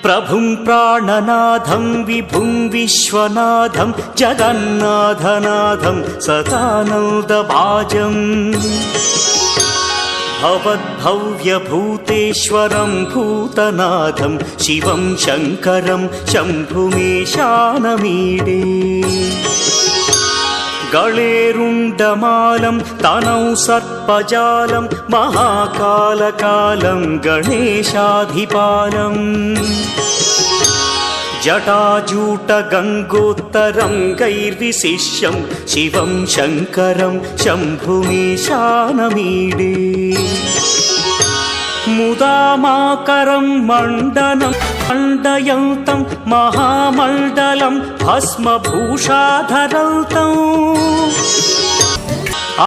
ప్రభుం ప్రాణనాథం విభుం Viswanatham జగన్నాథనాథం సదానందభాజం భవద్భవ్యభూతేశ్వరం భూతనాథం Shivam Shankaram శంభుమేశానమీడే గళేరుండమాలం తనౌ సర్పజాలం మహాకాలకాలం గణేశాధిపాలం జటాజూటగంగోత్తరం గైర్విశిష్యం Shivam Shankaram శంభుమేశానమీడే ముదామాకరం మండనం మండయంతం మహామండలం భస్మభూషాధరంతం